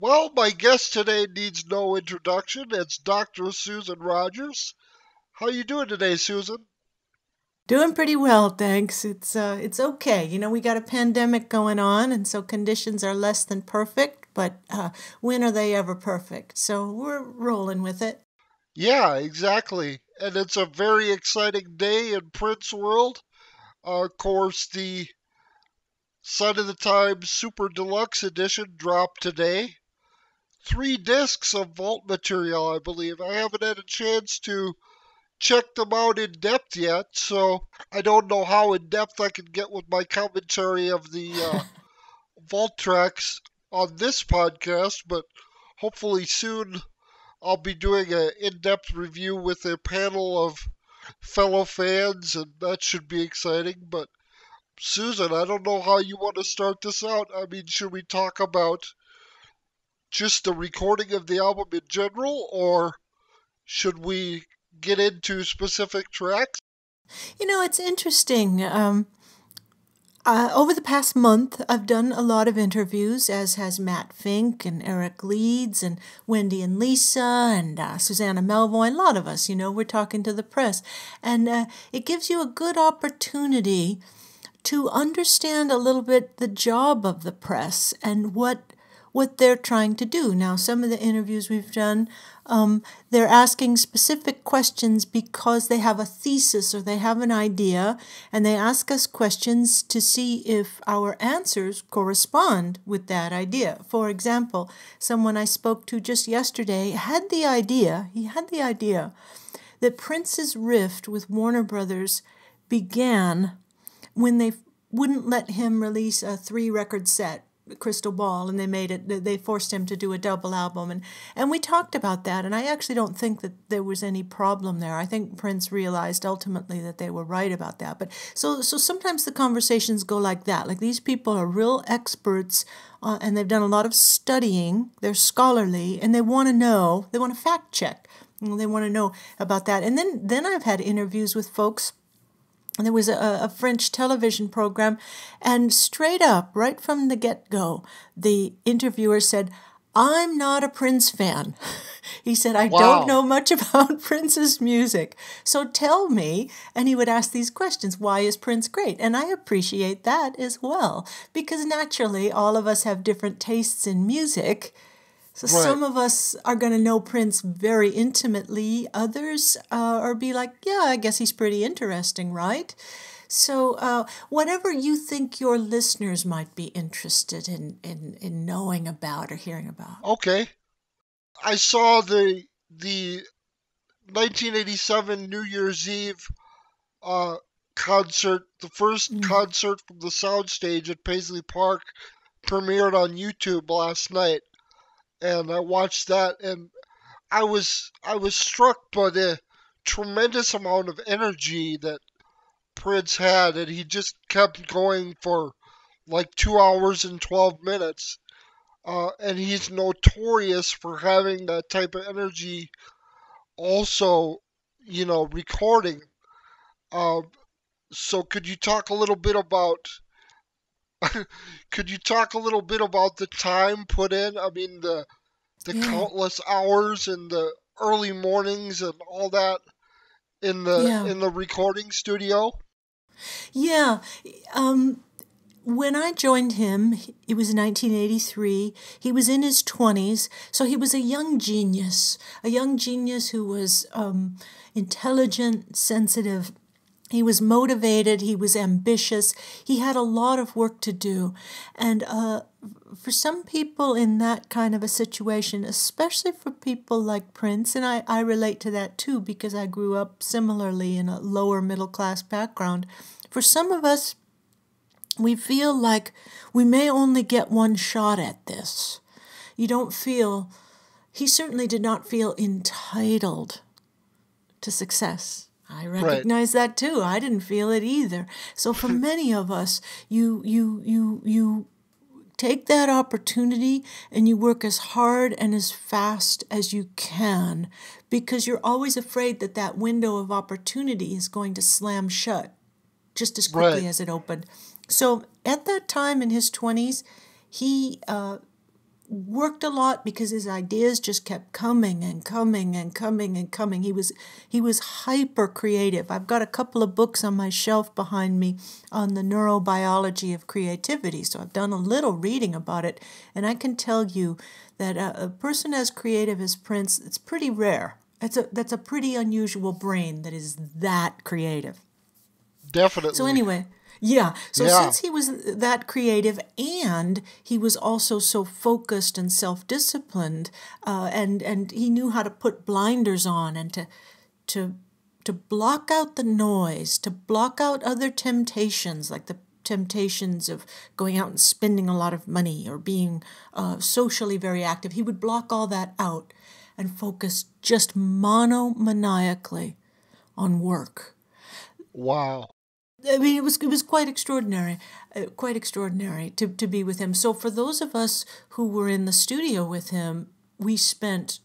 Well, my guest today needs no introduction. It's Dr. Susan Rogers. How you doing today, Susan? Doing pretty well, thanks. It's okay. You know, we got a pandemic going on, and so conditions are less than perfect, but when are they ever perfect? So we're rolling with it. Yeah, exactly. And it's a very exciting day in Prince World. Of course, the Sign of the Times Super Deluxe Edition dropped today. 3 discs of vault material, I believe. I haven't had a chance to check them out in depth yet, so I don't know how in depth I can get with my commentary of the vault tracks on this podcast, but hopefully soon I'll be doing an in-depth review with a panel of fellow fans, and that should be exciting. But Susan, I don't know how you want to start this out. I mean, should we talk about just the recording of the album in general, or should we get into specific tracks? You know, it's interesting. Over the past month, I've done a lot of interviews, as has Matt Fink and Eric Leeds and Wendy and Lisa and Susanna Melvoin. A lot of us, you know, we're talking to the press. And it gives you a good opportunity to understand a little bit the job of the press and what they're trying to do. Now, some of the interviews we've done, they're asking specific questions because they have a thesis or they have an idea, and they ask us questions to see if our answers correspond with that idea. For example, someone I spoke to just yesterday he had the idea that Prince's rift with Warner Brothers began when they wouldn't let him release a 3 record set, Crystal Ball, and they forced him to do a double album. And we talked about that, and I actually don't think that there was any problem there. I think Prince realized ultimately that they were right about that. But so sometimes the conversations go like that. Like, these people are real experts, and they've done a lot of studying. They're scholarly, and they want to know, they want to fact check. They want to know about that. And then I've had interviews with folks, and there was a French television program, and straight up, right from the get-go, the interviewer said, "I'm not a Prince fan." He said, "I don't Wow. know much about Prince's music. So tell me," and he would ask these questions, "why is Prince great?" And I appreciate that as well, because naturally all of us have different tastes in music. So Right. some of us are going to know Prince very intimately. Others are be like, yeah, I guess he's pretty interesting, right? So whatever you think your listeners might be interested in knowing about or hearing about. Okay. I saw the 1987 New Year's Eve uh, concert, the first concert from the soundstage at Paisley Park, premiered on YouTube last night, and I watched that, and I was struck by the tremendous amount of energy that Prince had, and he just kept going for like 2 hours and 12 minutes. And he's notorious for having that type of energy also, recording. Um, so could you talk a little bit about the time put in? I mean, the Yeah, countless hours and the early mornings and all that in the yeah, in the recording studio. yeah. Um, when I joined him, it was 1983. He was in his 20s, so he was a young genius who was intelligent, sensitive. He was motivated, he was ambitious, he had a lot of work to do. And for some people in that kind of a situation, especially for people like Prince, and I relate to that too because I grew up similarly in a lower middle class background, for some of us, we feel like we may only get one shot at this. You don't feel, he certainly did not feel entitled to success. I Right. recognize that too. I didn't feel it either. So for many of us, you take that opportunity and you work as hard and as fast as you can because you're always afraid that that window of opportunity is going to slam shut just as Right. quickly as it opened. So at that time in his 20s, he worked a lot because his ideas just kept coming and coming and coming and coming. He was hyper creative. I've got a couple of books on my shelf behind me on the neurobiology of creativity, so I've done a little reading about it, and I can tell you that a person as creative as Prince, it's pretty rare. That's a pretty unusual brain that is that creative. So Definitely. anyway, yeah. So Yeah. since he was that creative and he was also so focused and self-disciplined, and he knew how to put blinders on and to to block out the noise, to block out other temptations like the temptations of going out and spending a lot of money or being socially very active. He would block all that out and focus just monomaniacally on work. Wow. I mean, it was quite extraordinary to be with him. So for those of us who were in the studio with him, we spent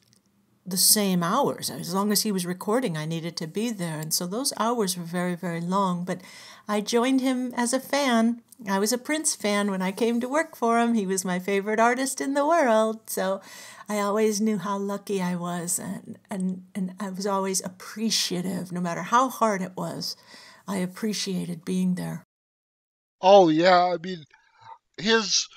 the same hours. As long as he was recording, I needed to be there, and so those hours were very, very long. But I joined him as a fan. I was a Prince fan when I came to work for him. He was my favorite artist in the world, so I always knew how lucky I was, and I was always appreciative, no matter how hard it was. I appreciated being there. Oh, yeah. I mean, his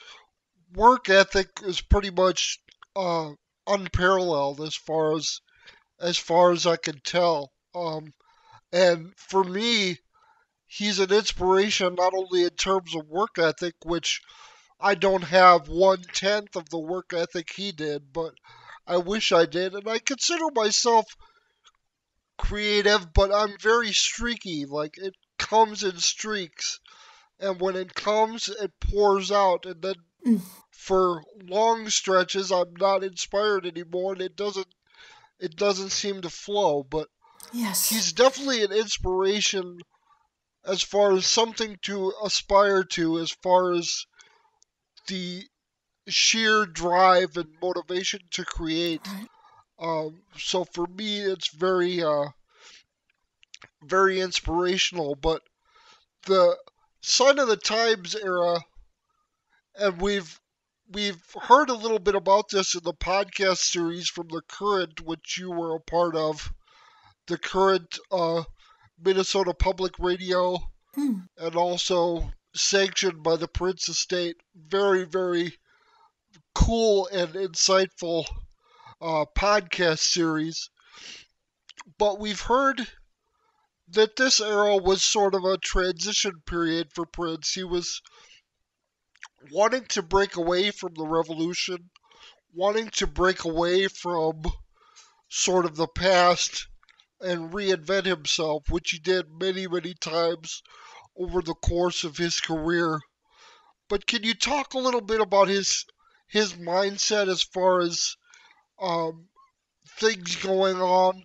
work ethic is pretty much uh, unparalleled as far as I can tell. And for me, he's an inspiration not only in terms of work ethic, which I don't have 1/10 of the work ethic he did, but I wish I did. And I consider myself creative, but I'm very streaky. Like it comes in streaks, and when it comes, it pours out, and then for long stretches, I'm not inspired anymore, and it doesn't seem to flow. But Yes, he's definitely an inspiration as far as something to aspire to, as far as the sheer drive and motivation to create. right. So for me, it's very inspirational. But the Sign of the Times era, and we've heard a little bit about this in the podcast series from the Current, which you were a part of. The Current, Minnesota Public Radio, Hmm. and also sanctioned by the Prince Estate. Very, very cool and insightful podcast series. But we've heard that this era was sort of a transition period for Prince. He was wanting to break away from the revolution, wanting to break away from sort of the past and reinvent himself, which he did many, many times over the course of his career. But can you talk a little bit about his mindset as far as um, things going on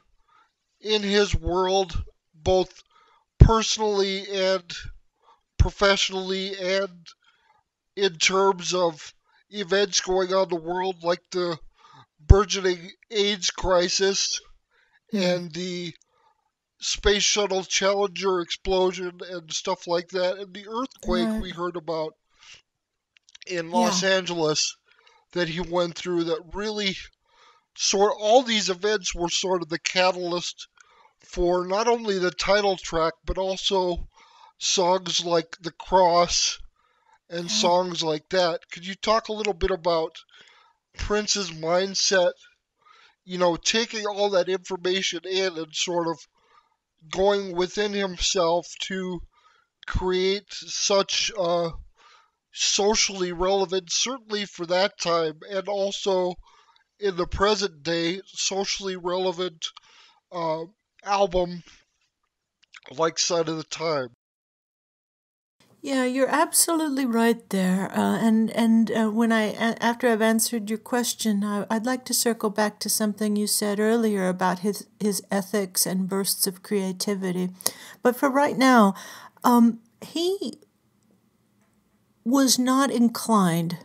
in his world, both personally and professionally, and in terms of events going on in the world like the burgeoning AIDS crisis Hmm. and the Space Shuttle Challenger explosion and stuff like that, and the earthquake Right. we heard about in Los Yeah. Angeles that he went through, that really all these events were sort of the catalyst for not only the title track but also songs like The Cross and Yeah. songs like that. Could you talk a little bit about Prince's mindset, taking all that information in and sort of going within himself to create such socially relevant, certainly for that time, and also in the present day, socially relevant uh, album like Sign of the Time? Yeah, you're absolutely right there. And when after I've answered your question, I'd like to circle back to something you said earlier about his ethics and bursts of creativity. But for right now, he was not inclined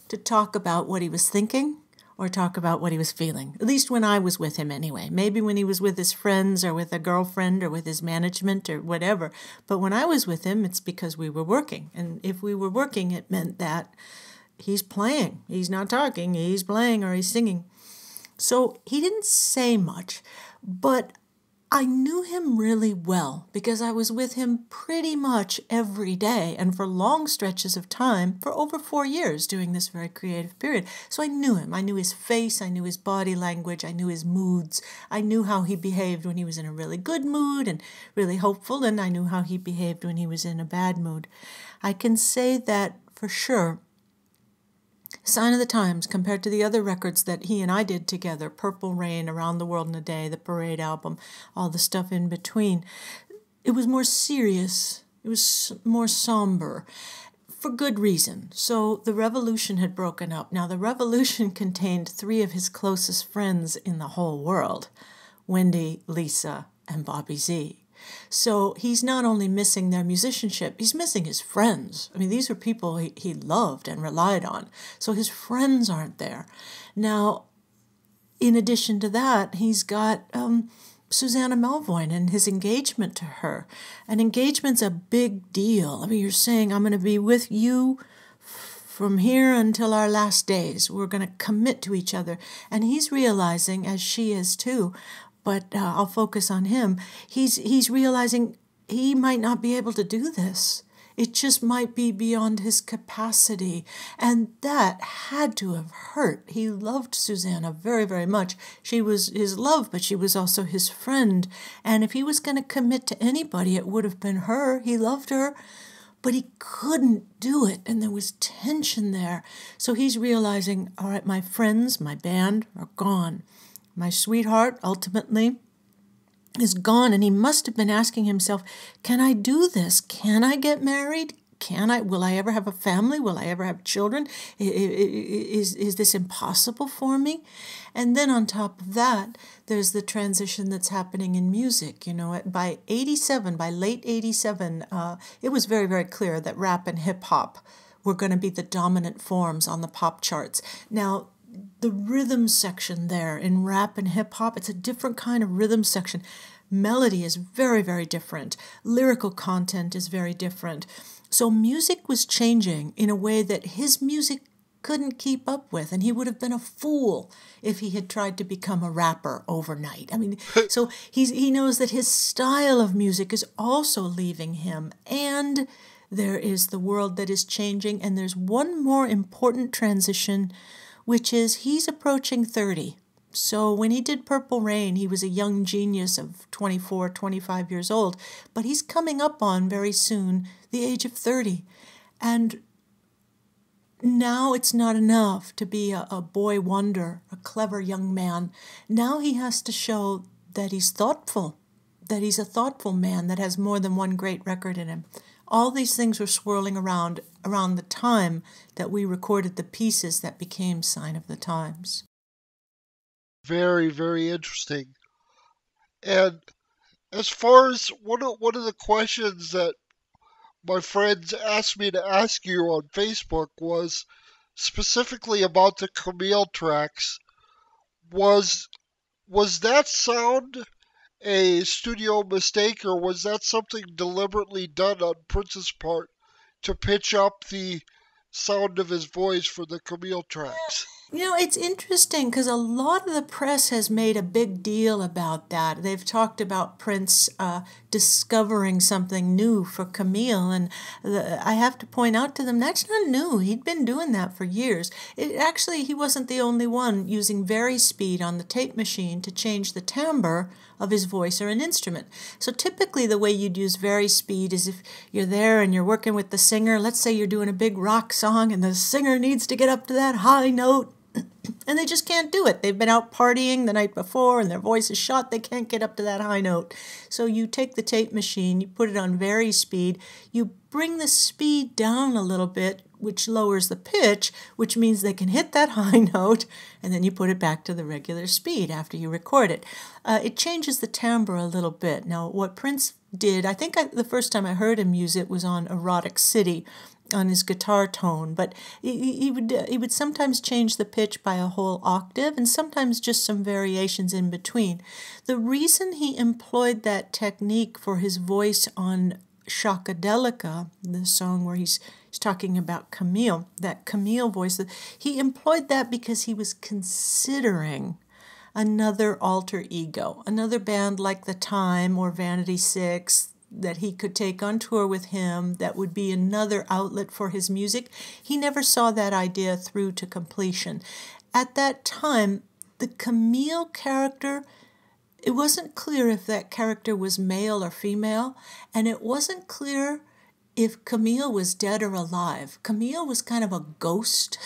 to talk about what he was thinking or talk about what he was feeling. At least when I was with him, anyway. Maybe when he was with his friends or with a girlfriend or with his management or whatever. But when I was with him, it's because we were working. And if we were working, it meant that he's playing. He's not talking, he's playing or he's singing. So he didn't say much, but I knew him really well because I was with him pretty much every day and for long stretches of time for over 4 years during this very creative period. So I knew him. I knew his face. I knew his body language. I knew his moods. I knew how he behaved when he was in a really good mood and really hopeful, and I knew how he behaved when he was in a bad mood. I can say that for sure. Sign of the Times, compared to the other records that he and I did together, Purple Rain, Around the World in a Day, the Parade album, all the stuff in between, it was more serious. It was more somber, for good reason. So the revolution had broken up. Now, the revolution contained 3 of his closest friends in the whole world, Wendy, Lisa, and Bobby Z. So he's not only missing their musicianship, he's missing his friends. I mean, these are people he loved and relied on. So his friends aren't there. Now, in addition to that, he's got Susanna Melvoin and his engagement to her. An engagement's a big deal. I mean, you're saying, I'm going to be with you from here until our last days. We're going to commit to each other. And he's realizing, as she is too, but I'll focus on him. He's realizing he might not be able to do this. It just might be beyond his capacity. And that had to have hurt. He loved Susanna very, very much. She was his love, but she was also his friend. And if he was going to commit to anybody, it would have been her. He loved her, but he couldn't do it. And there was tension there. So he's realizing, all right, my friends, my band are gone. My sweetheart, ultimately, is gone, and he must have been asking himself, can I do this? Can I get married? Will I ever have a family? Will I ever have children? Is this impossible for me? And then on top of that, there's the transition that's happening in music. You know, by late 87, it was very, very clear that rap and hip hop were going to be the dominant forms on the pop charts. Now, the rhythm section there in rap and hip hop, it's a different kind of rhythm section. Melody is very, very different. Lyrical content is very different. So music was changing in a way that his music couldn't keep up with, and he would have been a fool if he had tried to become a rapper overnight. I mean, so he knows that his style of music is also leaving him, and there is the world that is changing, and there's one more important transition, which is he's approaching 30. So when he did Purple Rain, he was a young genius of 24, 25 years old, but he's coming up on very soon the age of 30. And now it's not enough to be a boy wonder, a clever young man. Now he has to show that he's thoughtful, that he's a thoughtful man that has more than one great record in him. All these things were swirling around the time that we recorded the pieces that became Sign of the Times. Very, very interesting. And as far as one of the questions that my friends asked me to ask you on Facebook was specifically about the Camille tracks. Was that sound a studio mistake, or was that something deliberately done on Prince's part to pitch up the sound of his voice for the Camille tracks? You know, it's interesting because a lot of the press has made a big deal about that. They've talked about Prince discovering something new for Camille, and I have to point out to them that's not new. He'd been doing that for years. Actually, he wasn't the only one using vari-speed on the tape machine to change the timbre of his voice or an instrument. So typically the way you'd use vari-speed is if you're there and you're working with the singer. Let's say you're doing a big rock song and the singer needs to get up to that high note, and they just can't do it. They've been out partying the night before and their voice is shot. They can't get up to that high note. So you take the tape machine, you put it on vari-speed, you bring the speed down a little bit, which lowers the pitch, which means they can hit that high note, and then you put it back to the regular speed after you record it. It changes the timbre a little bit. Now, what Prince did, I think the first time I heard him use it was on Erotic City, on his guitar tone, but he would sometimes change the pitch by a whole octave and sometimes just some variations in between. The reason he employed that technique for his voice on Shockadelica, the song where he's talking about Camille, that Camille voice, he employed that because he was considering another alter ego, another band like The Time or Vanity Six that he could take on tour with him that would be another outlet for his music. He never saw that idea through to completion. At that time, the Camille character, it wasn't clear if that character was male or female, and it wasn't clear if Camille was dead or alive. Camille was kind of a ghost.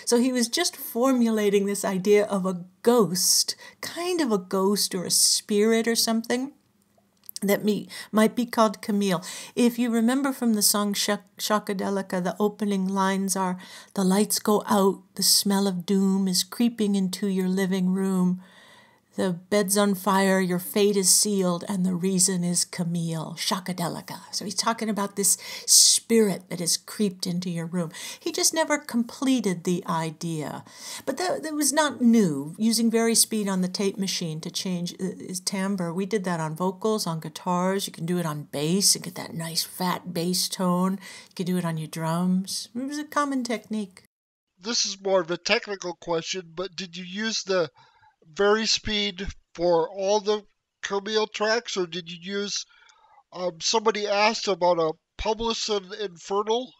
So he was just formulating this idea of a ghost, kind of a ghost or a spirit or something that might be called Camille. If you remember from the song Shockadelica, the opening lines are, "The lights go out, the smell of doom is creeping into your living room. The bed's on fire, your fate is sealed, and the reason is Camille, Shockadelica." So he's talking about this spirit that has creeped into your room. He just never completed the idea. But that was not new, using Varispeed on the tape machine to change his timbre. We did that on vocals, on guitars. You can do it on bass and get that nice fat bass tone. You can do it on your drums. It was a common technique. This is more of a technical question, but did you use the Varispeed for all the Camille tracks, or did you use? Somebody asked about a Publison Infernal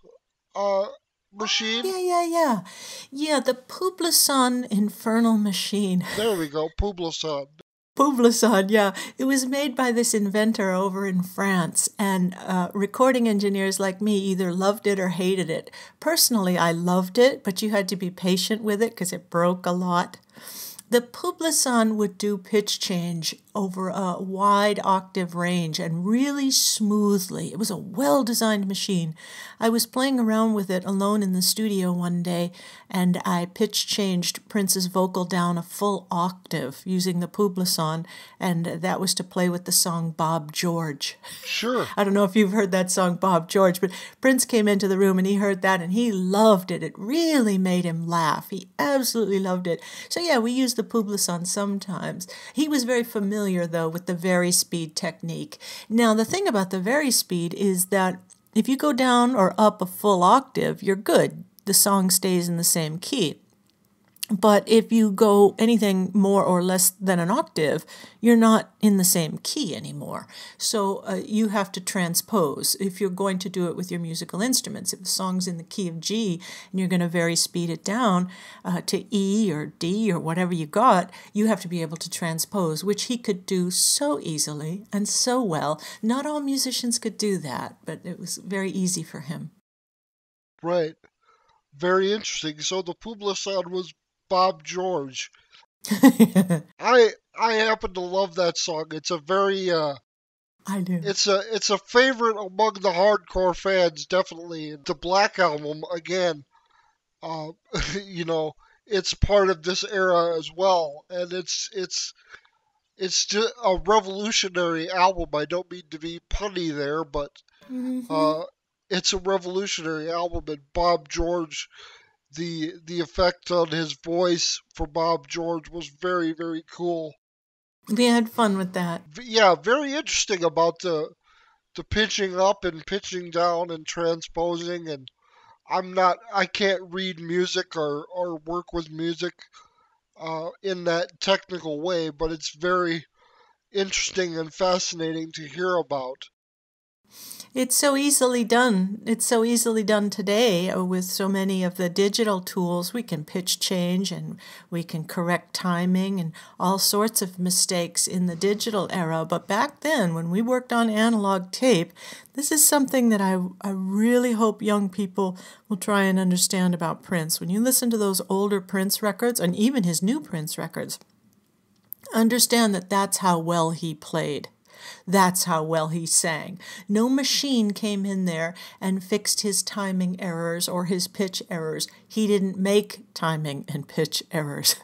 uh, machine. Yeah, the Publison Infernal Machine. There we go, Publison. Publison, yeah. It was made by this inventor over in France, and recording engineers like me either loved it or hated it. Personally, I loved it, but you had to be patient with it because it broke a lot. The Publison would do pitch change over a wide octave range and really smoothly. It was a well-designed machine. I was playing around with it alone in the studio one day, and I pitch changed Prince's vocal down a full octave using the Publison, and that was to play with the song Bob George. Sure. I don't know if you've heard that song Bob George, but Prince came into the room and he heard that and he loved it. It really made him laugh. He absolutely loved it. So yeah, we used the Publison sometimes. He was very familiar, though, with the Varispeed technique. Now, the thing about the Varispeed is that if you go down or up a full octave, you're good. The song stays in the same key. But if you go anything more or less than an octave, you're not in the same key anymore. So you have to transpose if you're going to do it with your musical instruments. If the song's in the key of G and you're going to Varispeed it down to E or D or whatever you got, you have to be able to transpose, which he could do so easily and so well. Not all musicians could do that, but it was very easy for him. Right. Very interesting. So the Publison was Bob George. I happen to love that song. It's a very I do. it's a favorite among the hardcore fans, definitely. The Black Album again, uh you know, it's part of this era as well, and it's just a revolutionary album. I don't mean to be punny there, but Mm-hmm. uh it's a revolutionary album, and Bob George, the effect on his voice for Bob George was very, very cool. We had fun with that. Yeah, very interesting about the pitching up and pitching down and transposing. And I can't read music or work with music in that technical way, but it's very interesting and fascinating to hear about. It's so easily done. It's so easily done today with so many of the digital tools. We can pitch change and we can correct timing and all sorts of mistakes in the digital era. But back then, when we worked on analog tape, this is something that I really hope young people will try and understand about Prince. When you listen to those older Prince records and even his new Prince records, understand that that's how well he played. That's how well he sang. No machine came in there and fixed his timing errors or his pitch errors. He didn't make timing and pitch errors.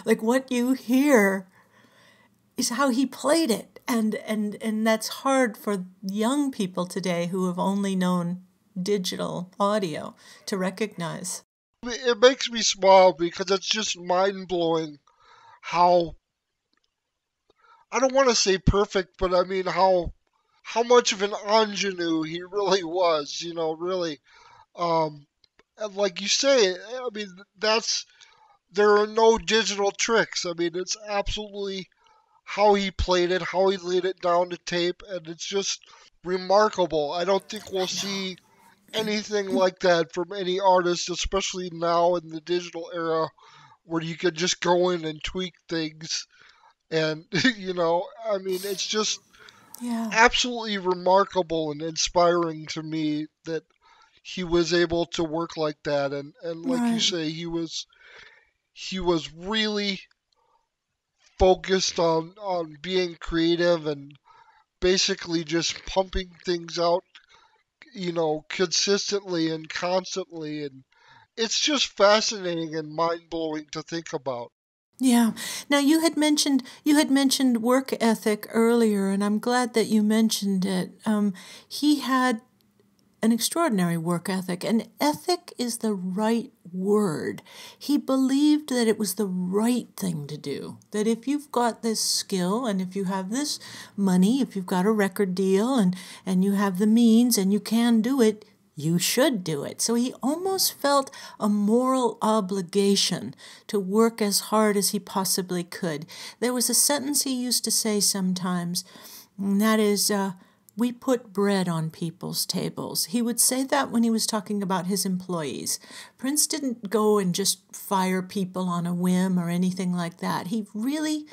Like what you hear is how he played it. And that's hard for young people today who have only known digital audio to recognize. It makes me smile because it's just mind blowing how, I don't want to say perfect, but I mean how how much of an ingenue he really was, really. Um, and like you say, I mean, there are no digital tricks. I mean, it's absolutely how he played it, how he laid it down to tape, and it's just remarkable. I don't think we'll I know. see anything like that from any artist, especially now in the digital era where you can just go in and tweak things. And, I mean, it's just Yeah, absolutely remarkable and inspiring to me that he was able to work like that. And like you right. say, he was really focused on being creative and basically just pumping things out, consistently and constantly. And it's just fascinating and mind blowing to think about. Yeah. Now you had mentioned work ethic earlier, and I'm glad that you mentioned it. He had an extraordinary work ethic, and ethic is the right word. He believed that it was the right thing to do. That if you've got this skill and if you have this money, if you've got a record deal and you have the means and you can do it, you should do it. So he almost felt a moral obligation to work as hard as he possibly could. There was a sentence he used to say sometimes, and that is, we put bread on people's tables. He would say that when he was talking about his employees. Prince didn't go and just fire people on a whim or anything like that. He really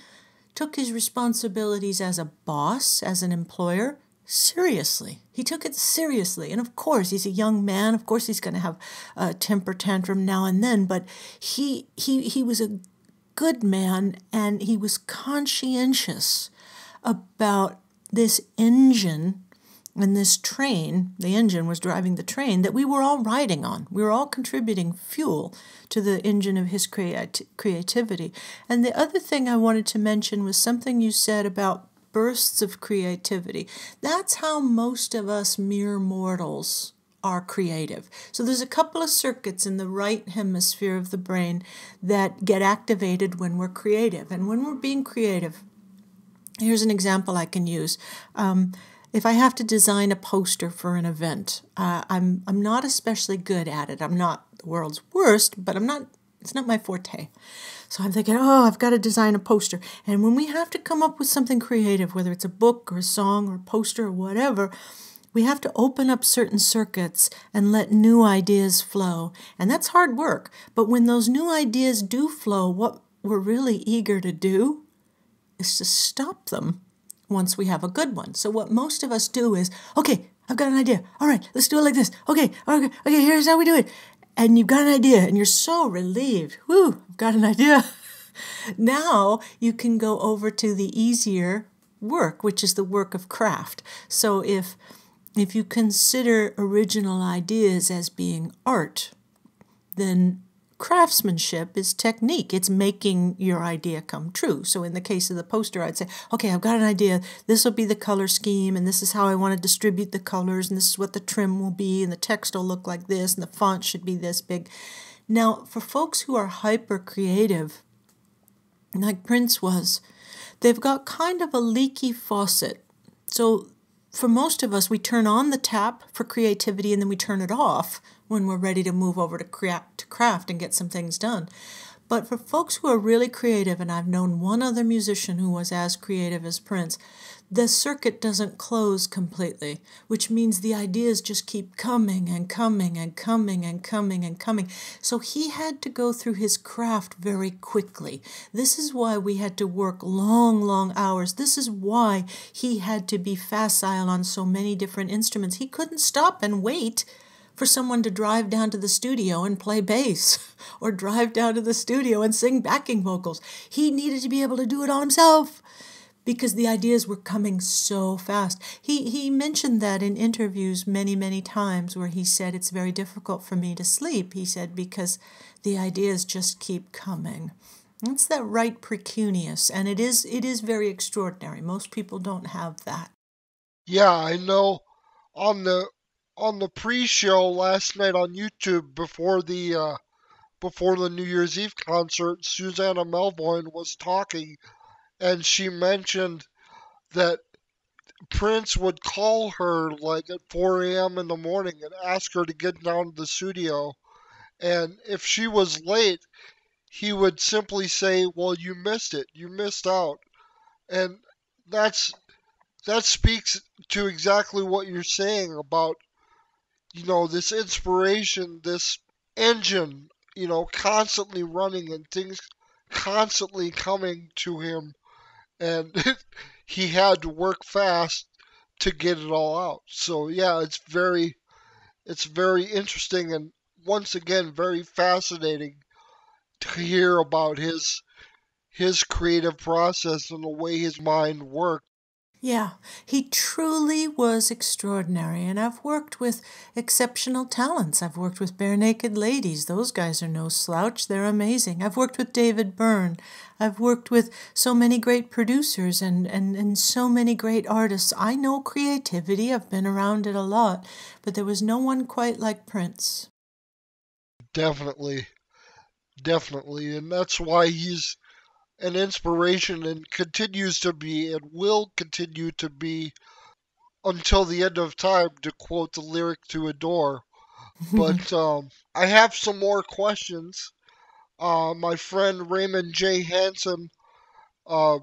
took his responsibilities as a boss, as an employer, seriously. He took it seriously. And of course, he's a young man. Of course, he's going to have a temper tantrum now and then. But he was a good man, and he was conscientious about this engine and this train. The engine was driving the train that we were all riding on. We were all contributing fuel to the engine of his creativity. And the other thing I wanted to mention was something you said about bursts of creativity. That's how most of us mere mortals are creative. So there's a couple of circuits in the right hemisphere of the brain that get activated when we're creative. And when we're being creative, here's an example I can use. If I have to design a poster for an event, I'm not especially good at it. I'm not the world's worst, but it's not my forte. So I'm thinking, oh, I've got to design a poster. And when we have to come up with something creative, whether it's a book or a song or a poster or whatever, we have to open up certain circuits and let new ideas flow. And that's hard work. But when those new ideas do flow, what we're really eager to do is to stop them once we have a good one. So what most of us do is, okay, I've got an idea. All right, let's do it like this. Okay, here's how we do it. And you've got an idea, and you're so relieved. Whew, I've got an idea. Now you can go over to the easier work, which is the work of craft. So if you consider original ideas as being art, then craftsmanship is technique. It's making your idea come true. So in the case of the poster, I'd say, okay, I've got an idea. This will be the color scheme, and this is how I want to distribute the colors, and this is what the trim will be, and the text will look like this, and the font should be this big. Now, for folks who are hyper creative, like Prince was, they've got kind of a leaky faucet. So for most of us, we turn on the tap for creativity and then we turn it off when we're ready to move over to craft and get some things done. But for folks who are really creative, and I've known one other musician who was as creative as Prince, the circuit doesn't close completely, which means the ideas just keep coming and coming and coming and coming and coming. So he had to go through his craft very quickly. This is why we had to work long, long hours. This is why he had to be facile on so many different instruments. He couldn't stop and wait for someone to drive down to the studio and play bass or drive down to the studio and sing backing vocals. He needed to be able to do it all himself because the ideas were coming so fast. He mentioned that in interviews many, many times where he said, it's very difficult for me to sleep. He said, because the ideas just keep coming. It's that right precuneus, and it is very extraordinary. Most people don't have that. Yeah, I know. On the pre-show last night on YouTube before the New Year's Eve concert, Susanna Melvoin was talking, and she mentioned that Prince would call her like at 4 a.m. in the morning and ask her to get down to the studio. And if she was late, he would simply say, "Well, you missed it. You missed out." And that's that speaks to exactly what you're saying about, this inspiration, this engine, constantly running and things constantly coming to him, and he had to work fast to get it all out. So yeah, it's very interesting and once again very fascinating to hear about his creative process and the way his mind worked. Yeah, he truly was extraordinary. And I've worked with exceptional talents. I've worked with Bare Naked Ladies. Those guys are no slouch. They're amazing. I've worked with David Byrne. I've worked with so many great producers and so many great artists. I know creativity. I've been around it a lot. But there was no one quite like Prince. Definitely, definitely, and that's why he's an inspiration and continues to be and will continue to be until the end of time, to quote the lyric to Adore. But I have some more questions. My friend Raymond J. Hansen uh,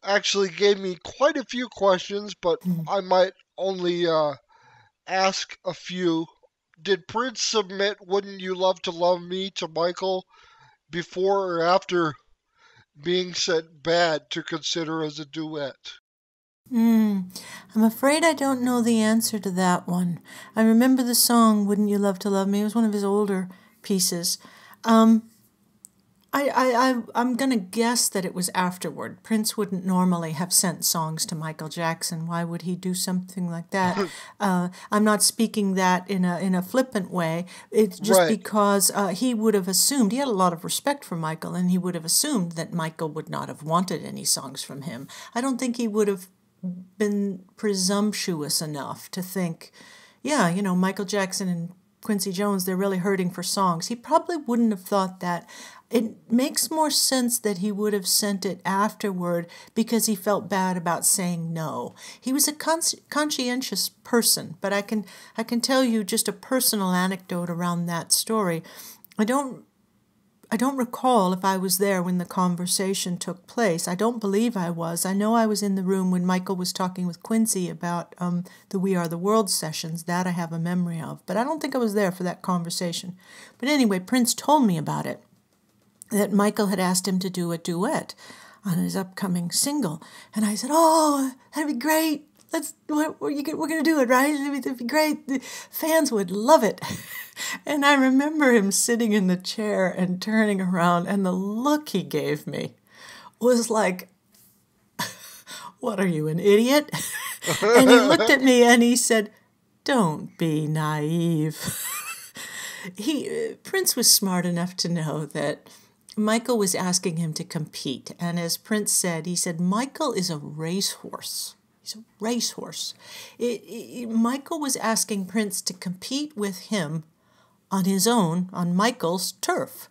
actually gave me quite a few questions, but I might only ask a few. Did Prince submit Wouldn't You Love to Love Me to Michael before or after being said bad to consider as a duet? Mm, I'm afraid I don't know the answer to that one. I remember the song "Wouldn't You Love to Love Me." It was one of his older pieces. Um, I'm gonna guess that it was afterward. Prince wouldn't normally have sent songs to Michael Jackson. Why would he do something like that? I'm not speaking that in a flippant way. It's just Right. because he would have assumed he had a lot of respect for Michael, and he would have assumed that Michael would not have wanted any songs from him. I don't think he would have been presumptuous enough to think, yeah, Michael Jackson and Quincy Jones, they're really hurting for songs. He probably wouldn't have thought that. It makes more sense that he would have sent it afterward because he felt bad about saying no. He was a conscientious person, but I can tell you just a personal anecdote around that story. I don't I don't recall if I was there when the conversation took place. I don't believe I was. I know I was in the room when Michael was talking with Quincy about the We Are the World sessions. That I have a memory of. But I don't think I was there for that conversation. But anyway, Prince told me about it, that Michael had asked him to do a duet on his upcoming single. And I said, oh, that'd be great. We're going to do it, right? It'd be great. The fans would love it. And I remember him sitting in the chair and turning around, and the look he gave me was like, what are you, an idiot? And he looked at me and he said, don't be naive. Prince was smart enough to know that Michael was asking him to compete. And as Prince said, he said, Michael is a racehorse. He's a racehorse. Michael was asking Prince to compete with him on his own, on Michael's turf,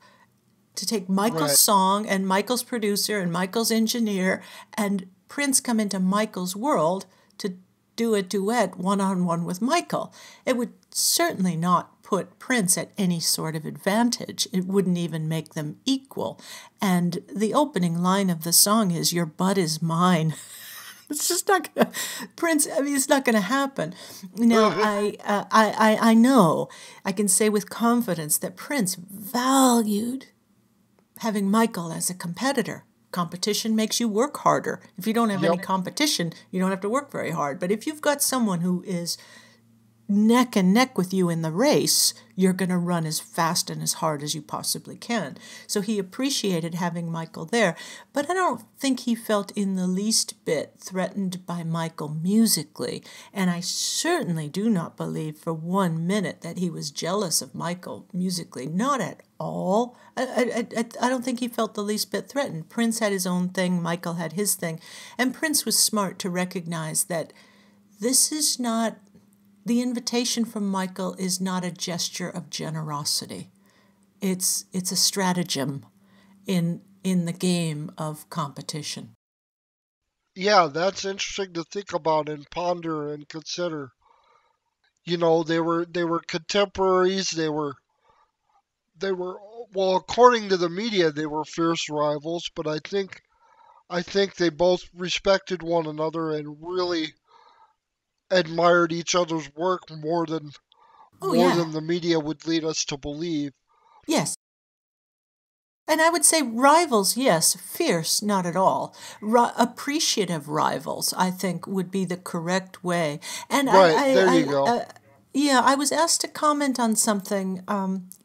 to take Michael's Right. song and Michael's producer and Michael's engineer and Prince come into Michael's world to do a duet one-on-one with Michael. It would certainly not put Prince at any sort of advantage. It wouldn't even make them equal. And the opening line of the song is, your butt is mine. It's just not gonna, Prince. I mean, it's not gonna happen. Now, I know I can say with confidence that Prince valued having Michael as a competitor. Competition makes you work harder. If you don't have any Yep. competition, you don't have to work very hard. But if you've got someone who is neck and neck with you in the race, you're going to run as fast and as hard as you possibly can. So he appreciated having Michael there, but I don't think he felt in the least bit threatened by Michael musically, and I certainly do not believe for 1 minute that he was jealous of Michael musically. Not at all. I don't think he felt the least bit threatened. Prince had his own thing, Michael had his thing, and Prince was smart to recognize that this is not the invitation from Michael is not a gesture of generosity. It's a stratagem in the game of competition. Yeah, that's interesting to think about and ponder and consider. They were contemporaries. They were well, according to the media, they were fierce rivals. But I think they both respected one another and really admired each other's work Oh, more yeah. than the media would lead us to believe. Yes. And I would say rivals, yes, fierce, not at all. Appreciative rivals, I think, would be the correct way. And Right, there you go. yeah, I was asked to comment on something.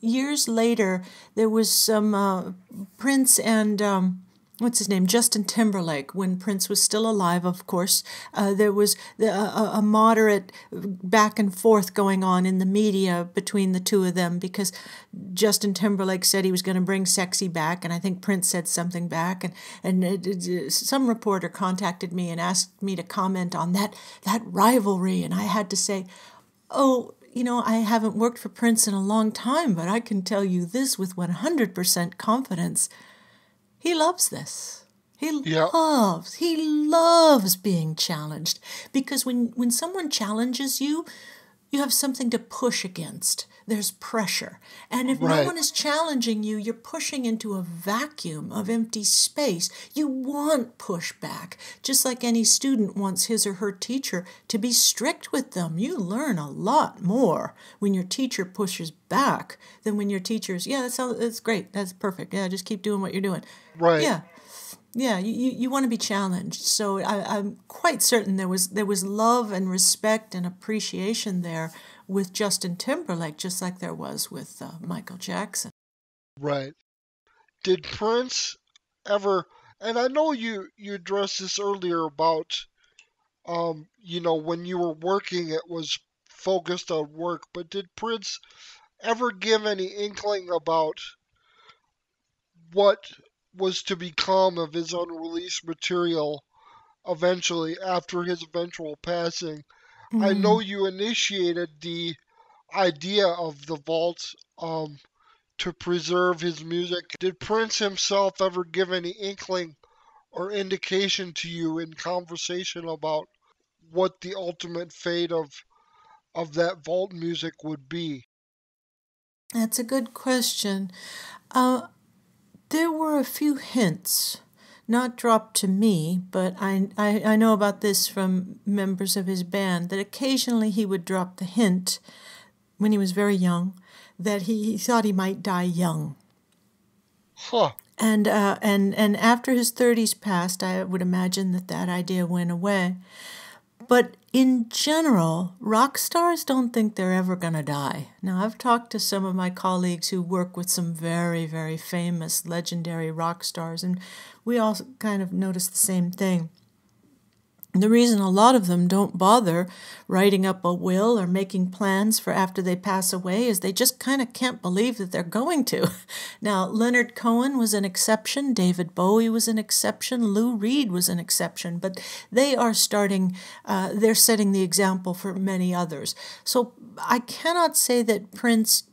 Years later, there was some Prince and what's his name, Justin Timberlake. When Prince was still alive, of course, there was a moderate back and forth going on in the media between the two of them because Justin Timberlake said he was going to bring sexy back, and I think Prince said something back, and some reporter contacted me and asked me to comment on that rivalry, and I had to say, oh, I haven't worked for Prince in a long time, but I can tell you this with 100% confidence. He loves this. Yeah, He loves being challenged because when someone challenges you, you have something to push against. There's pressure. And if no right, one is challenging you, you're pushing into a vacuum of empty space. You want pushback, just like any student wants his or her teacher to be strict with them. You learn a lot more when your teacher pushes back than when your teacher's, yeah, that's great, that's perfect, yeah, just keep doing what you're doing. right, Yeah, yeah, you want to be challenged. So I'm quite certain there was love and respect and appreciation there with Justin Timberlake, just like there was with Michael Jackson. right. Did Prince ever, and I know you addressed this earlier about when you were working it was focused on work, but did Prince ever give any inkling about what was to become of his unreleased material eventually after his eventual passing? I know Mm. you initiated the idea of the vault to preserve his music. Did Prince himself ever give any inkling or indication to you in conversation about what the ultimate fate of that vault music would be? That's a good question. Uh, there were a few hints, not dropped to me, but I know about this from members of his band, that occasionally he would drop the hint when he was very young that he thought he might die young. Huh, And after his 30s passed, I would imagine that idea went away. But in general, rock stars don't think they're ever going to die. Now, I've talked to some of my colleagues who work with some very, very famous, legendary rock stars, and we all kind of notice the same thing. The reason a lot of them don't bother writing up a will or making plans for after they pass away is they just kind of can't believe that they're going to. Now, Leonard Cohen was an exception, David Bowie was an exception, Lou Reed was an exception, but they're setting the example for many others. So I cannot say that Prince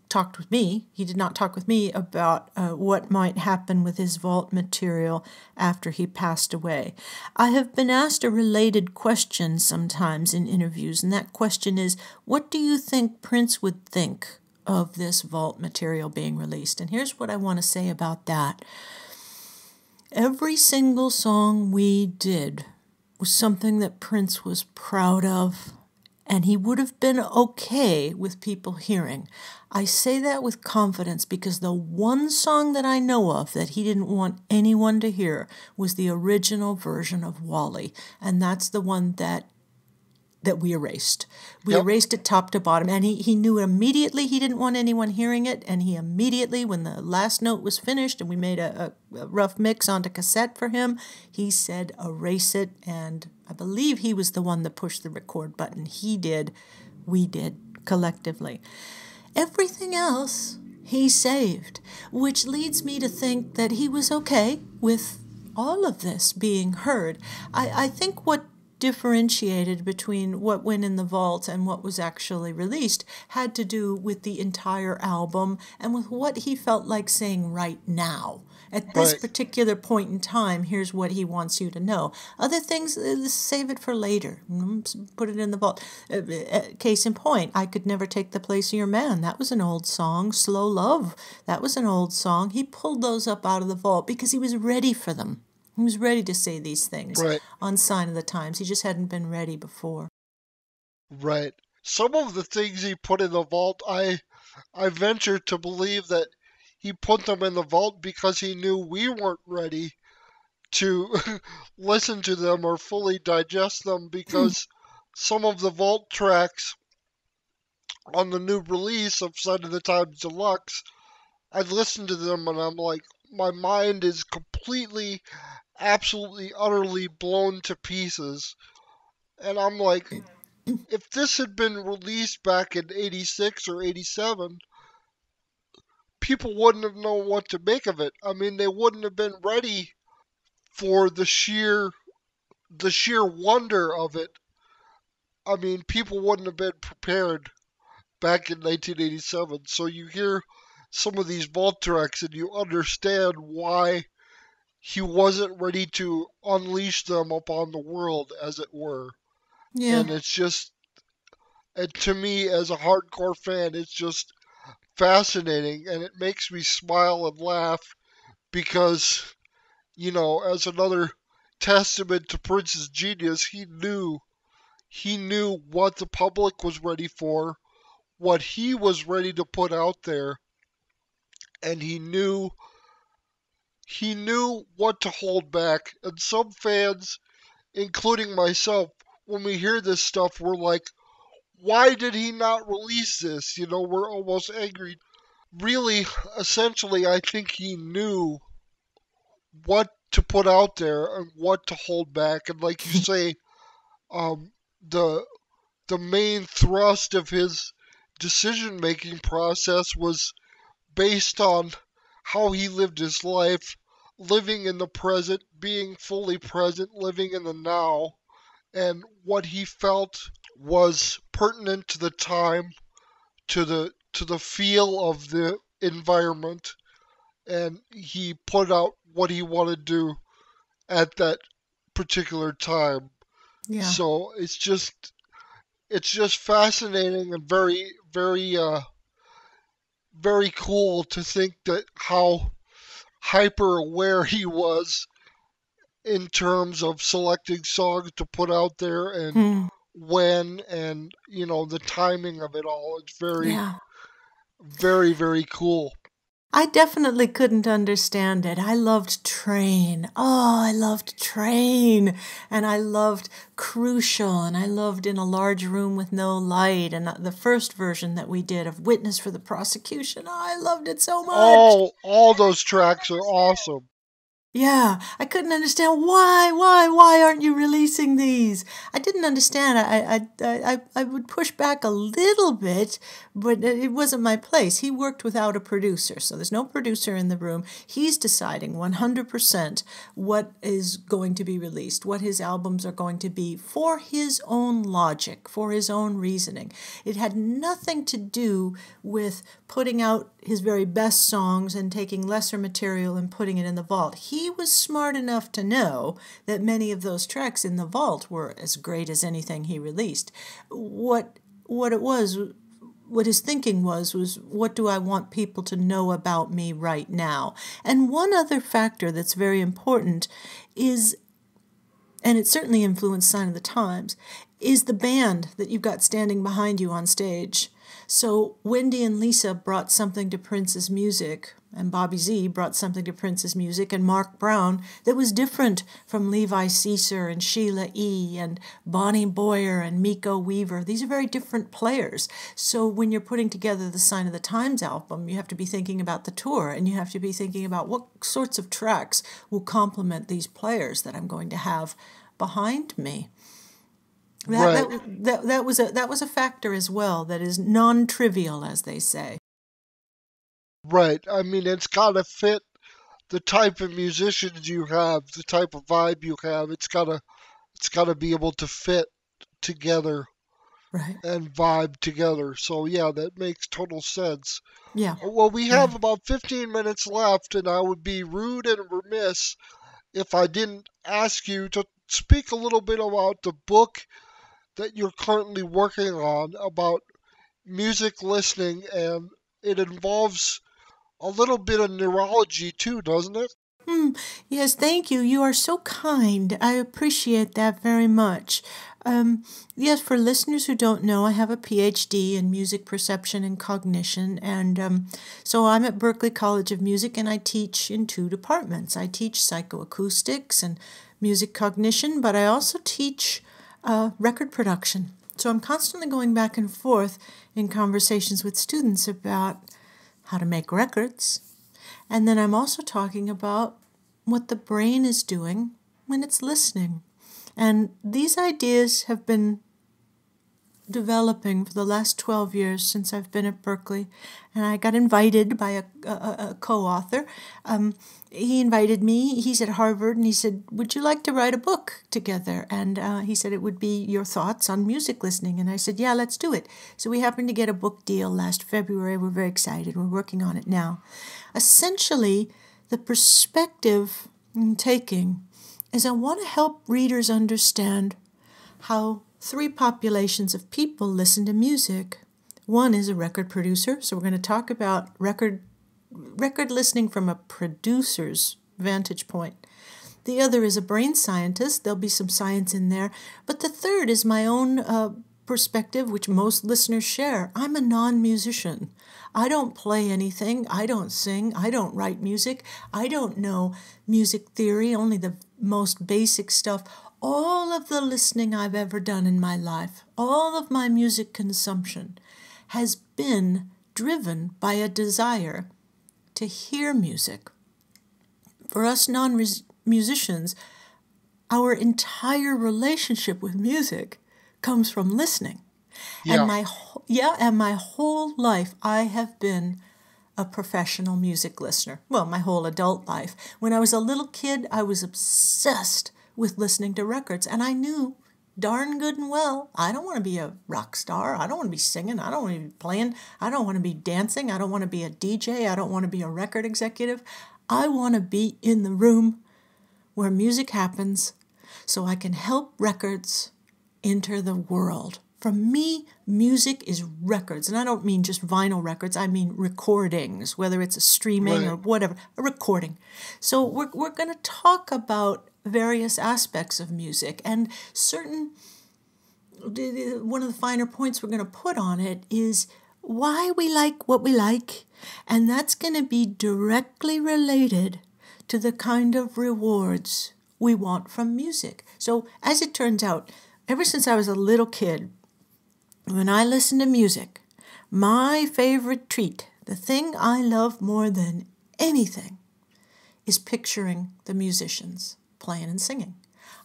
talked with me. He did not talk with me about what might happen with his vault material after he passed away. I have been asked a related question sometimes in interviews, and that question is, what do you think Prince would think of this vault material being released? And here's what I want to say about that. Every single song we did was something that Prince was proud of, and he would have been okay with people hearing. I say that with confidence because the one song that I know of that he didn't want anyone to hear was the original version of Wally, and that's the one that we erased. We yep, erased it top to bottom, and he knew immediately he didn't want anyone hearing it, and he immediately, when the last note was finished and we made a rough mix onto cassette for him, he said erase it, and I believe he was the one that pushed the record button. He did, we did, collectively. Everything else he saved, which leads me to think that he was okay with all of this being heard. I think what differentiated between what went in the vault and what was actually released had to do with the entire album and with what he felt like saying right now. At this Right. particular point in time, here's what he wants you to know. Other things, save it for later. Put it in the vault. Case in point, I Could Never Take the Place of Your Man. That was an old song. Slow Love. That was an old song. He pulled those up out of the vault because he was ready for them. He was ready to say these things Right. on Sign of the Times. He just hadn't been ready before. Right. Some of the things he put in the vault, I venture to believe that he put them in the vault because he knew we weren't ready to listen to them or fully digest them, because some of the vault tracks on the new release of Sign of the Times Deluxe, I listened to them and I'm like, my mind is completely, absolutely, utterly blown to pieces. And I'm like, if this had been released back in 86 or 87, people wouldn't have known what to make of it. I mean, they wouldn't have been ready for the sheer wonder of it. I mean, people wouldn't have been prepared back in 1987. So you hear some of these vault tracks and you understand why he wasn't ready to unleash them upon the world, as it were. Yeah. And it's just, and to me, as a hardcore fan, it's just fascinating, and it makes me smile and laugh because, as another testament to Prince's genius, he knew what the public was ready for, what he was ready to put out there, and he knew what to hold back. And some fans, including myself, when we hear this stuff, we're like, why did he not release this? We're almost angry. Really, essentially, I think he knew what to put out there and what to hold back. And like you say, um, the the main thrust of his decision making process was based on how he lived his life, living in the present, being fully present, living in the now, and what he felt was pertinent to the time, to the feel of the environment, and he put out what he wanted to do at that particular time. Yeah. So it's just fascinating and very very very cool to think that how hyper aware he was in terms of selecting songs to put out there and Hmm. when, and the timing of it all. It's very Yeah. very very cool. I definitely couldn't understand it. I loved Train. Oh, I loved Train. And I loved Crucial. And I loved In a Large Room with No Light. And the first version that we did of Witness for the Prosecution. Oh, I loved it so much. All those tracks are awesome. Yeah, I couldn't understand why aren't you releasing these? I didn't understand. I would push back a little bit, but it wasn't my place. He worked without a producer, so there's no producer in the room. He's deciding 100% what is going to be released, what his albums are going to be for his own logic, for his own reasoning. It had nothing to do with putting out his very best songs and taking lesser material and putting it in the vault. He was smart enough to know that many of those tracks in the vault were as great as anything he released. What his thinking was what do I want people to know about me right now? And one other factor that's very important is, and it certainly influenced Sign of the Times, is the band that you've got standing behind you on stage. So Wendy and Lisa brought something to Prince's music, and Bobby Z brought something to Prince's music, and Mark Brown that was different from Levi Ceasar and Sheila E. and Bonnie Boyer and Miko Weaver. These are very different players. So when you're putting together the Sign of the Times album, you have to be thinking about the tour, and you have to be thinking about what sorts of tracks will complement these players that I'm going to have behind me. Right. That was a factor as well that is non-trivial, as they say. Right. I mean, it's got to fit the type of musicians you have, the type of vibe you have. It's got to be able to fit together Right. and vibe together. So yeah, that makes total sense. Yeah. Well, we Yeah. have about 15 minutes left, and I would be rude and remiss if I didn't ask you to speak a little bit about the book that you're currently working on about music listening, and it involves a little bit of neurology too, doesn't it? Hmm. Yes, thank you. You are so kind. I appreciate that very much. Yes, for listeners who don't know, I have a PhD in music perception and cognition, and so I'm at Berklee College of Music, and I teach in two departments. I teach psychoacoustics and music cognition, but I also teach record production. So I'm constantly going back and forth in conversations with students about how to make records, and then I'm also talking about what the brain is doing when it's listening. And these ideas have been developing for the last 12 years since I've been at Berklee. And I got invited by a co author. He invited me. He's at Harvard, and he said, "Would you like to write a book together?" And he said, "It would be your thoughts on music listening." And I said, "Yeah, let's do it." So we happened to get a book deal last February. We're very excited. We're working on it now. Essentially, the perspective I'm taking is I want to help readers understand how three populations of people listen to music. One is a record producer, so we're going to talk about record listening from a producer's vantage point. The other is a brain scientist. There'll be some science in there. But the third is my own perspective, which most listeners share. I'm a non-musician. I don't play anything. I don't sing. I don't write music. I don't know music theory, only the most basic stuff. All of the listening I've ever done in my life, all of my music consumption has been driven by a desire to hear music. For us non-musicians, our entire relationship with music comes from listening. And Yeah. my whole life I have been a professional music listener. Well, my whole adult life. When I was a little kid, I was obsessed with listening to records, and I knew darn good and well I don't want to be a rock star. I don't want to be singing. I don't want to be playing. I don't want to be dancing. I don't want to be a DJ. I don't want to be a record executive. I want to be in the room where music happens so I can help records enter the world. For me, music is records. And I don't mean just vinyl records. I mean recordings, whether it's a streaming Right. or whatever, a recording. So we're going to talk about various aspects of music, and one of the finer points we're going to put on it is why we like what we like. And that's going to be directly related to the kind of rewards we want from music. So as it turns out, ever since I was a little kid, when I listen to music, my favorite treat, the thing I love more than anything, is picturing the musicians playing and singing.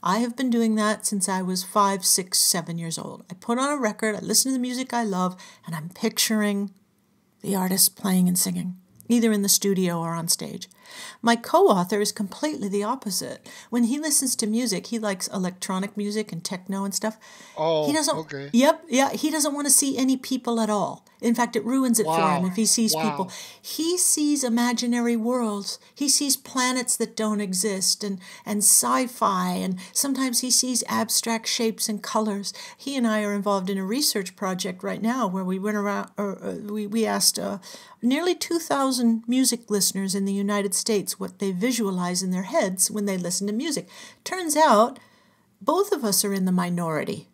I have been doing that since I was 5, 6, 7 years old. I put on a record, I listen to the music I love, and I'm picturing the artist playing and singing, either in the studio or on stage. My co-author is completely the opposite. When he listens to music, he likes electronic music and techno and stuff. He Oh, doesn't, okay. yep, yeah, he doesn't want to see any people at all. In fact, it ruins it for him Wow. if he sees people. Wow. He sees imaginary worlds. He sees planets that don't exist, and sci-fi, and sometimes he sees abstract shapes and colors. He and I are involved in a research project right now where we went around, we asked nearly 2,000 music listeners in the United States what they visualize in their heads when they listen to music. Turns out both of us are in the minority.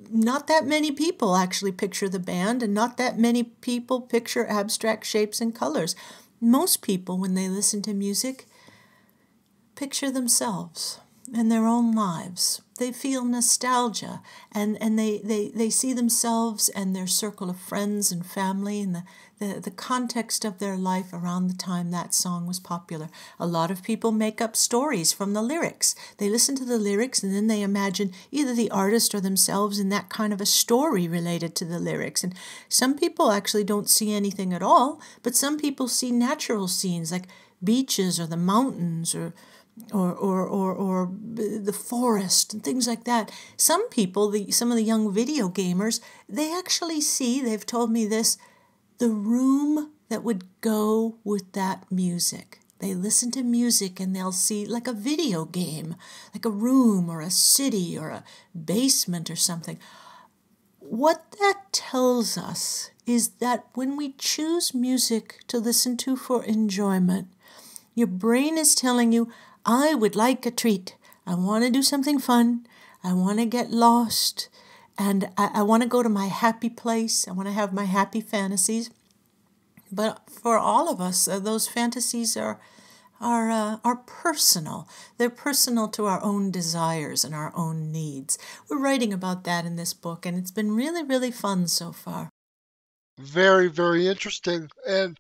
Not that many people actually picture the band, and not that many people picture abstract shapes and colors. Most people, when they listen to music, picture themselves and their own lives. They feel nostalgia, and they see themselves and their circle of friends and family and the context of their life around the time that song was popular. A lot of people make up stories from the lyrics. They listen to the lyrics and then they imagine either the artist or themselves in that kind of a story related to the lyrics. And some people actually don't see anything at all, but some people see natural scenes like beaches or the mountains or or the forest and things like that. Some people, some of the young video gamers, they actually see, they've told me this, the room that would go with that music. They listen to music and they'll see like a video game, like a room or a city or a basement or something. What that tells us is that when we choose music to listen to for enjoyment, your brain is telling you, I would like a treat. I want to do something fun. I want to get lost. And I want to go to my happy place. I want to have my happy fantasies. But for all of us, those fantasies are personal. They're personal to our own desires and our own needs. We're writing about that in this book, and it's been really, really fun so far. Very, very interesting. And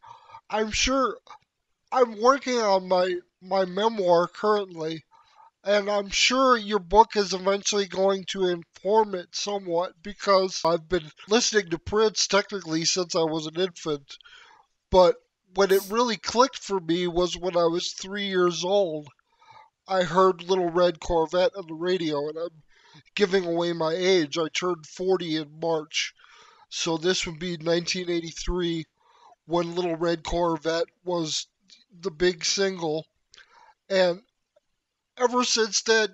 I'm sure I'm working on my memoir currently, and I'm sure your book is eventually going to inform it somewhat because I've been listening to Prince technically since I was an infant. But when it really clicked for me was when I was 3 years old. I heard Little Red Corvette on the radio, and I'm giving away my age. I turned 40 in March, so this would be 1983 when Little Red Corvette was the big single. And ever since then,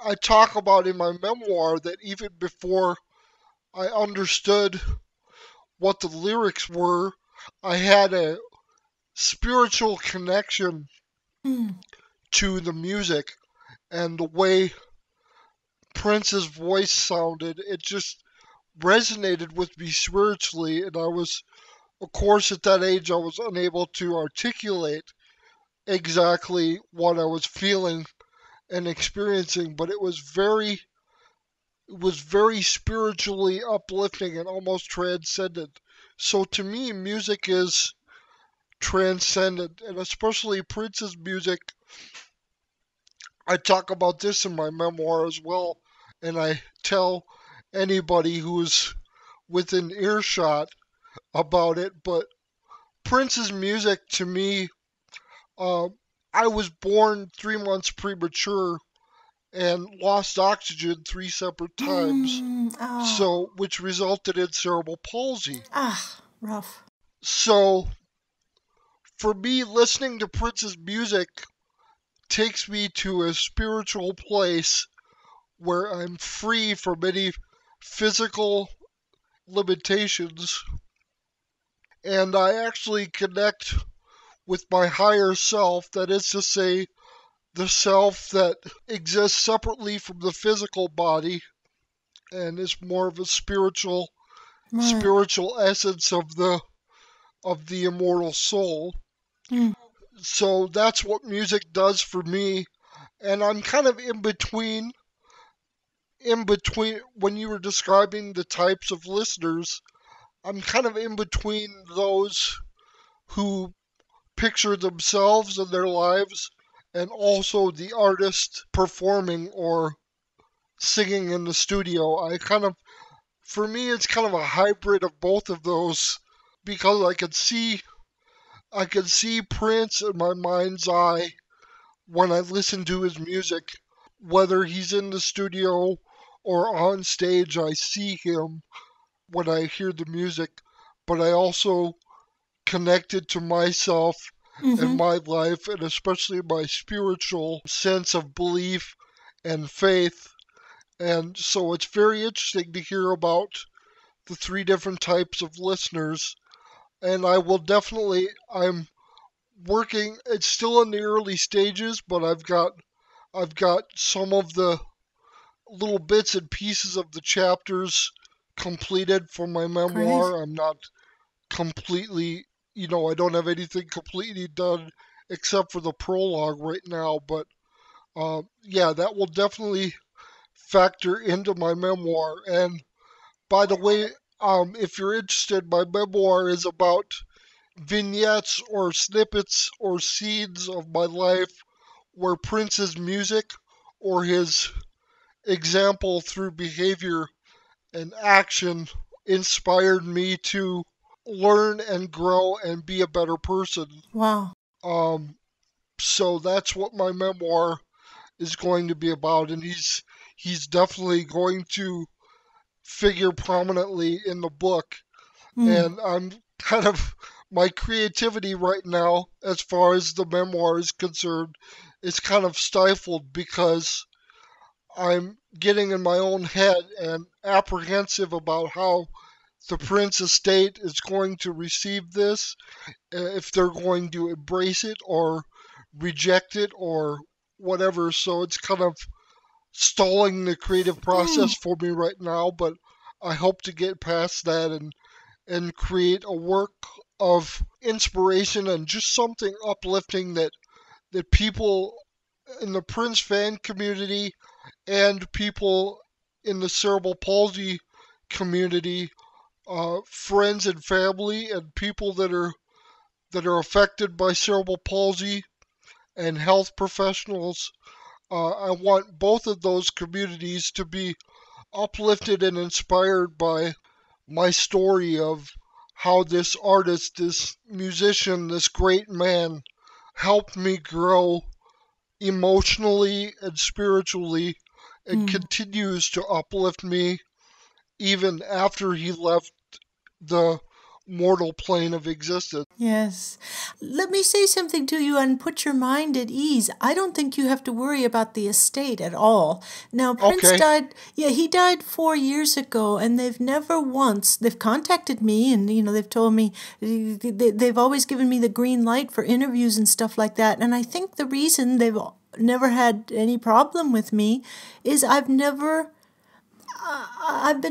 I talk about in my memoir that even before I understood what the lyrics were, I had a spiritual connection Mm, to the music and the way Prince's voice sounded. It just resonated with me spiritually, and I was, of course, at that age, I was unable to articulate exactly what I was feeling and experiencing, but it was very spiritually uplifting and almost transcendent. So to me, music is transcendent, and especially Prince's music. I talk about this in my memoir as well, and I tell anybody who's within earshot about it. But Prince's music to me, uh, I was born 3 months premature and lost oxygen 3 separate times, ah, so which resulted in cerebral palsy. rough. So for me, listening to Prince's music takes me to a spiritual place where I'm free from any physical limitations, and I actually connect with my higher self, that is to say, the self that exists separately from the physical body and is more of a spiritual Right. spiritual essence of the immortal soul. Mm, So that's what music does for me, and I'm kind of in between when you were describing the types of listeners. I'm kind of in between those who picture themselves and their lives and also the artist performing or singing in the studio. For me, it's kind of a hybrid of both of those because I can see Prince in my mind's eye when I listen to his music, whether he's in the studio or on stage. I see him when I hear the music, but I also connect it to myself and mm-hmm. my life, and especially my spiritual sense of belief and faith. And so it's very interesting to hear about the three different types of listeners. And I'm working, it's still in the early stages, but I've got some of the little bits and pieces of the chapters completed for my Great. memoir. I'm not completely, I don't have anything completely done except for the prologue right now, but yeah, that will definitely factor into my memoir. And by the way, if you're interested, my memoir is about vignettes or snippets or scenes of my life where Prince's music or his example through behavior and action inspired me to learn and grow and be a better person. Wow. Um, So that's what my memoir is going to be about, and he's definitely going to figure prominently in the book. Hmm. And I'm kind of my creativity right now, as far as the memoir is concerned, is kind of stifled because I'm getting in my own head and apprehensive about how the Prince estate is going to receive this, if they're going to embrace it or reject it or whatever. So it's kind of stalling the creative process for me right now, but I hope to get past that and create a work of inspiration and just something uplifting that people in the Prince fan community and people in the cerebral palsy community, friends and family and people that are affected by cerebral palsy and health professionals. I want both of those communities to be uplifted and inspired by my story of how this artist, this musician, this great man helped me grow emotionally and spiritually and Hmm. continues to uplift me even after he left the mortal plane of existence. Yes. Let me say something to you and put your mind at ease. I don't think you have to worry about the estate at all. Now, Prince Okay, died, yeah, he died 4 years ago, and they've contacted me, and, they've told me, they've always given me the green light for interviews and stuff like that. And I think the reason they've never had any problem with me is I've been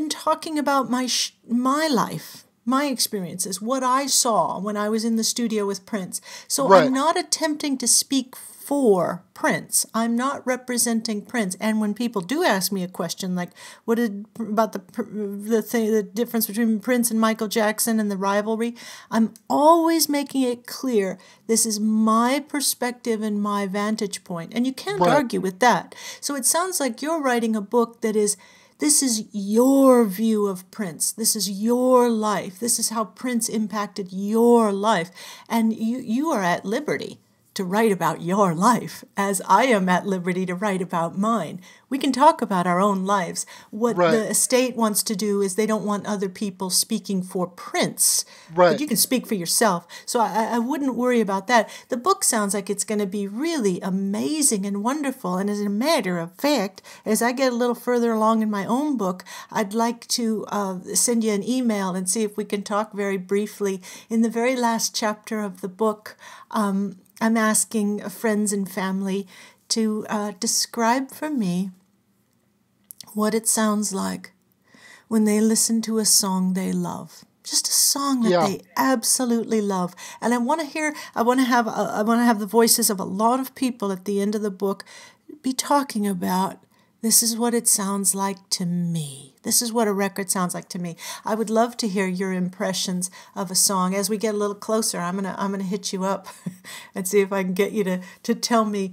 talking about my life, my experiences, what I saw when I was in the studio with Prince. So right. I'm not attempting to speak for Prince. I'm not representing Prince. And when people do ask me a question like, about the difference between Prince and Michael Jackson and the rivalry, I'm always making it clear this is my perspective and my vantage point, and you can't Right, argue with that. So it sounds like you're writing a book that is, this is your view of Prince. This is your life. This is how Prince impacted your life. And you are at liberty to write about your life, as I am at liberty to write about mine. We can talk about our own lives. What right, the estate wants to do is they don't want other people speaking for Prince, but right, you can speak for yourself. So I wouldn't worry about that. The book sounds like it's going to be really amazing and wonderful. And as a matter of fact, as I get a little further along in my own book, I'd like to send you an email and see if we can talk very briefly. In the very last chapter of the book, I'm asking friends and family to describe for me what it sounds like when they listen to a song they love. Just a song that yeah, they absolutely love. And I want to have the voices of a lot of people at the end of the book be talking about, this is what it sounds like to me. This is what a record sounds like to me. I would love to hear your impressions of a song. As we get a little closer, I'm gonna hit you up and see if I can get you to tell me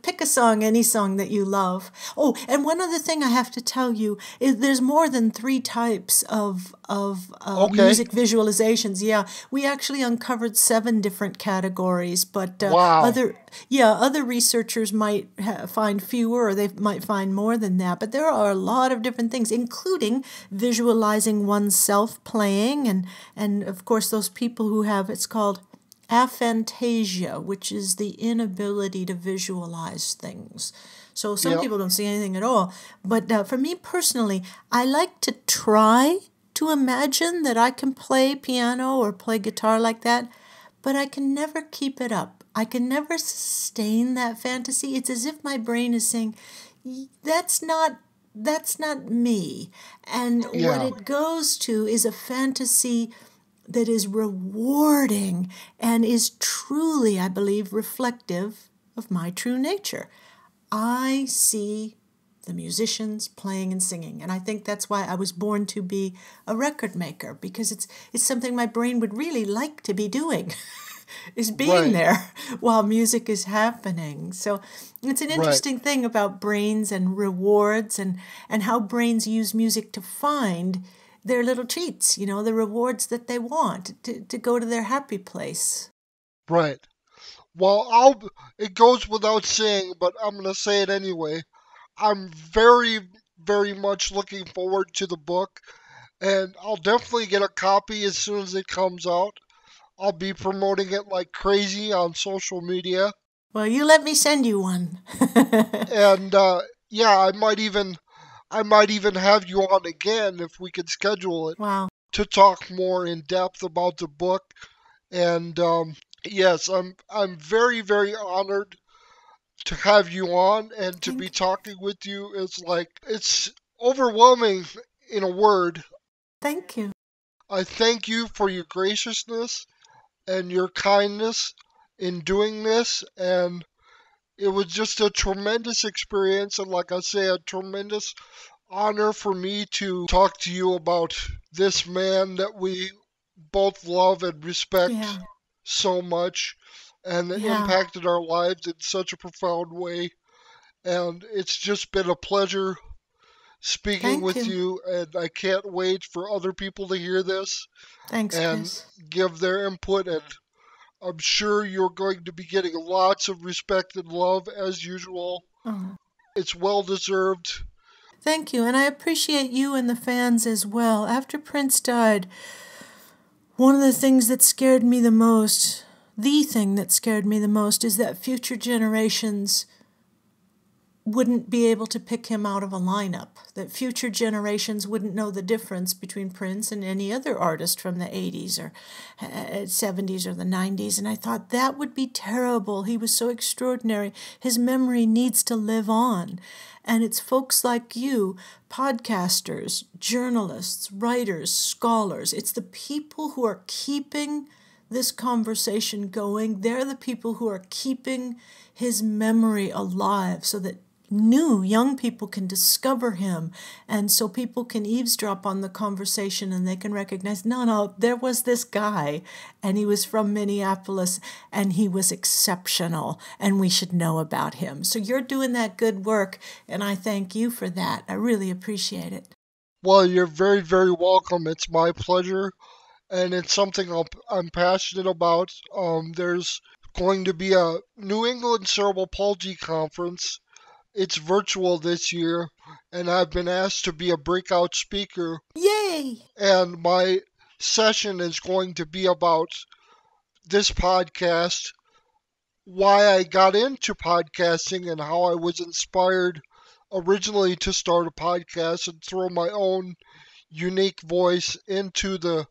pick a song, any song that you love. Oh, and one other thing I have to tell you is there's more than three types of okay, music visualizations. Yeah, we actually uncovered 7 different categories, but wow, other researchers might find fewer, or they might find more than that. But there are a lot of different things, including visualizing oneself playing, and of course those people who have, it's called aphantasia, which is the inability to visualize things. So some yep, people don't see anything at all. But for me personally, I like to try to imagine that I can play piano or play guitar like that, but I can never keep it up. I can never sustain that fantasy. It's as if my brain is saying, that's not me. And what yeah, it goes to is a fantasy that is rewarding and is truly, I believe, reflective of my true nature. I see the musicians playing and singing, and I think that's why I was born to be a record maker, because it's something my brain would really like to be doing. Is being right, there while music is happening. So it's an right, interesting thing about brains and rewards, and how brains use music to find their little treats, the rewards that they want to go to their happy place. right. Well, it goes without saying, but I'm going to say it anyway. I'm very, very much looking forward to the book, and I'll definitely get a copy as soon as it comes out. I'll be promoting it like crazy on social media. Well, you let me send you one. And yeah, I might even have you on again if we could schedule it Wow. to talk more in depth about the book. And yes, I'm very, very honored to have you on and to be Thank, talking with you. It's overwhelming in a word. thank you. I thank you for your graciousness and your kindness in doing this, and it was just a tremendous experience, and like I say, a tremendous honor for me to talk to you about this man that we both love and respect Yeah, so much and that yeah. impacted our lives in such a profound way. And it's just been a pleasure speaking Thank with you. you, and I can't wait for other people to hear this Thanks, and Chris. give their input. And I'm sure you're going to be getting lots of respect and love as usual. Oh, It's well deserved. thank you. And I appreciate you and the fans as well. After Prince died, one of the things that scared me the most, the thing that scared me the most, is that future generations wouldn't be able to pick him out of a lineup, that future generations wouldn't know the difference between Prince and any other artist from the 80s or 70s or the 90s. And I thought that would be terrible. He was so extraordinary. His memory needs to live on. And it's folks like you, podcasters, journalists, writers, scholars, it's the people who are keeping this conversation going. They're the people who are keeping his memory alive so that new young people can discover him, and so people can eavesdrop on the conversation and they can recognize, no, there was this guy and he was from Minneapolis and he was exceptional and we should know about him. So you're doing that good work and I thank you for that. I really appreciate it. Well, you're very, very welcome. It's my pleasure, and it's something I'm passionate about. There's going to be a New England Cerebral Palsy Conference. It's virtual this year, and I've been asked to be a breakout speaker. Yay! And my session is going to be about this podcast, why I got into podcasting, and how I was inspired originally to start a podcast and throw my own unique voice into the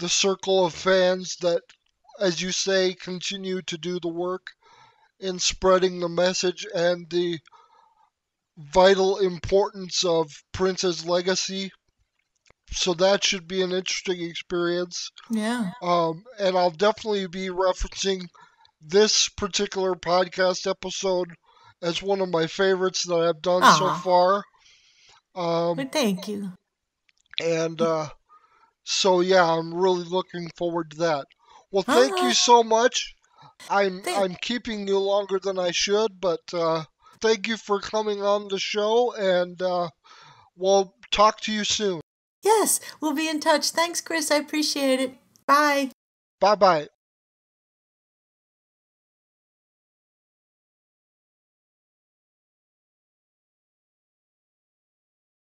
circle of fans that, as you say, continue to do the work in spreading the message and the vital importance of Prince's legacy. So that should be an interesting experience. Yeah. And I'll definitely be referencing this particular podcast episode as one of my favorites that I've done so Ah, far. well, Um, thank you. and so yeah, I'm really looking forward to that. Well, All thank you right. so much. I'm Thank, I'm keeping you longer than I should, but thank you for coming on the show, and we'll talk to you soon. yes, we'll be in touch. Thanks, Chris. I appreciate it. Bye. Bye bye.